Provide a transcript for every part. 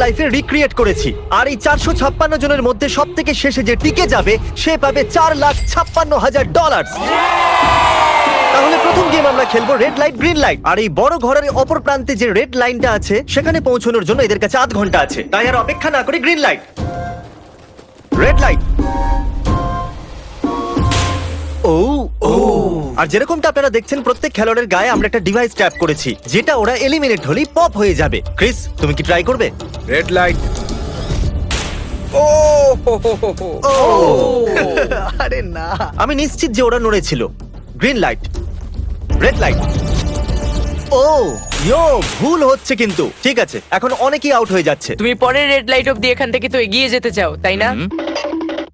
লাইফে রিক্রিয়েট করেছি। আর এই 456 জনের মধ্যে সব থেকে শেষে যে টিকে যাবে সে পাবে $4,56,000। তাহলে প্রথম গেম আমরা খেলবো রেড লাইট গ্রিন লাইট। আর এই বড় ঘরের অপর প্রান্তে যে রেড লাইনটা আছে সেখানে পৌঁছানোর জন্য এদের কাছে 8 ঘন্টা আছে। তাই আর অপেক্ষা না করে গ্রিন লাইট, রেড লাইট। ও ও আর যেরকমটা আপনারা দেখছেন প্রত্যেক খেলোয়াড়ের গায়ে আমরা একটা ডিভাইস ট্যাপ করেছি যেটা ওরা এলিমিনেট হলেই পপ হয়ে যাবে। ক্রিস, তুমি কি ট্রাই করবে? Red light. ও ও আরে না, আমি নিশ্চিত যে ওরা নড়েছিল। Green light, red light. ও ইয়ো, ভুল হচ্ছে কিন্তু। ঠিক আছে, এখন অনেকেই আউট হয়ে যাচ্ছে। তুমি পরের রেড লাইট অব্দি এখান থেকে তো এগিয়ে যেতে চাও, তাই না?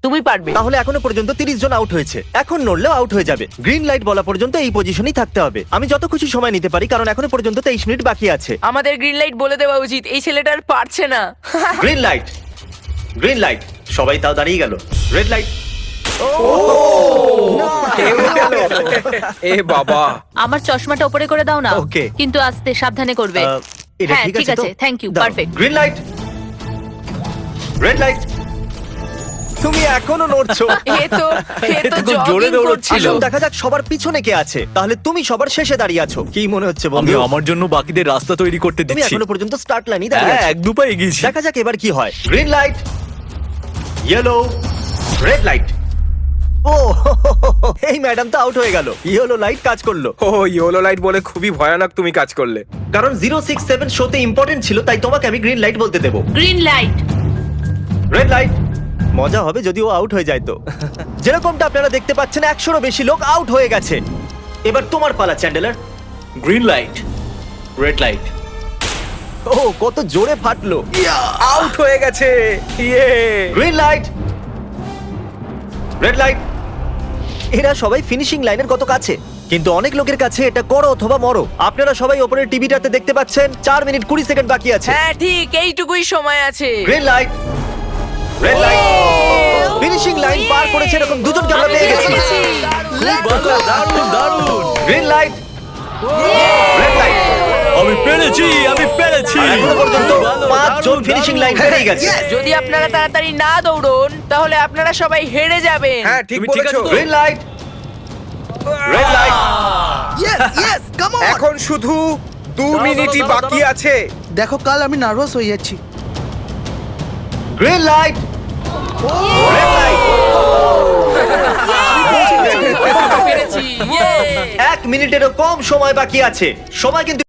তুমি পারবে। তাহলে এখনো পর্যন্ত 30 জন আউট হয়েছে। এখন নড়লেও আউট হয়ে যাবে। গ্রিন লাইট বলা পর্যন্ত এই পজিশনেই থাকতে হবে। আমি যত খুশি সময় নিতে পারি কারণ এখনো পর্যন্ত 23 মিনিট বাকি আছে। আমাদের গ্রিন লাইট বলে দেওয়া উচিত, এই ছেলেটা আর পারছে না। Green light, green light. সবাই তাও দাঁড়িয়ে গেল। Red light. এ বাবা, আমার চশমাটা উপরে করে দাও না। Okay. কিন্তু আস্তে সাবধানে করবে। এটা হ্যাঁ, ঠিক ঠিক আছে আছে, thank you, perfect. Green light, red light. তুমি এখনো নড়ছো। এ তো খুব জোরে jogging দৌড়চ্ছিল। করছিল। আসুন দেখা যাক সবার পিছনে কে আছে। তাহলে তুমি সবার শেষে দাঁড়িয়ে আছো। কি মনে হচ্ছে আমি বন্ধু? আমার জন্য বাকিদের রাস্তা তৈরি করতে তুমি দিচ্ছি। এখনো পর্যন্ত স্টার্ট লাইনই দাঁড়িয়ে হ্যাঁ, আছো। এক দু পা এগিয়েছি। দেখা যাক এবার কি হয়। Green light, yellow, red light. ও এই ম্যাডাম তো আউট হয়ে গেল। ইয়েলো লাইট কাজ করলো ও ইয়েলো লাইট বলে খুবই ভয়ানক তুমি কাজ করলে। কারণ 067 শোতে ইম্পর্টেন্ট ছিল, তাই তোমাকে আমি গ্রিন লাইট বলতে দেবো। Green light. Red light. মজা হবে যদি ও আউট হয়ে যায় তো। যেরকমটা আপনারা দেখতে পাচ্ছেন 100-রও বেশি লোক আউট হয়ে গেছে। এবার তোমার পালা Chandler. Green light, red light. ও কত জোরে ফাটলো। আউট হয়ে গেছে। ইয়ে গ্রিন লাইট, রেড লাইট। এরা সবাই ফিনিশিং লাইনের কত কাছে, কিন্তু অনেক লোকের কাছে এটা করো অথবা মরো। আপনারা সবাই ওপরের টিভিটাতে দেখতে পাচ্ছেন 4 মিনিট 20 সেকেন্ড বাকি আছে। হ্যাঁ ঠিক, এইটুকুই সময় আছে। Green light, red light. Finishing line পার করেছে এরকম দুজনকে আমরা পেয়ে গেছি। দারুণ দারুণ। Green light, red light. আমি পেরেছি, আমি পেরেছি। আর এখনো পর্যন্ত 5 জন ফিনিশিং লাইন পেরিয়ে গেছে। যদি আপনারা তাড়াতাড়ি না দৌড়ন তাহলে আপনারা সবাই হেরে যাবেন। হ্যাঁ ঠিক তুমি ঠিক বলেছো। আছো তো? Green light, red light. এখন শুধু 2 মিনিটই বাকি আছে। দেখো কাল আমি নার্ভাস হয়ে যাচ্ছি। Green light, red light. পেরেছি। ইয়ে! 1 মিনিটেরও কম সময় বাকি আছে। সময় কিন্তু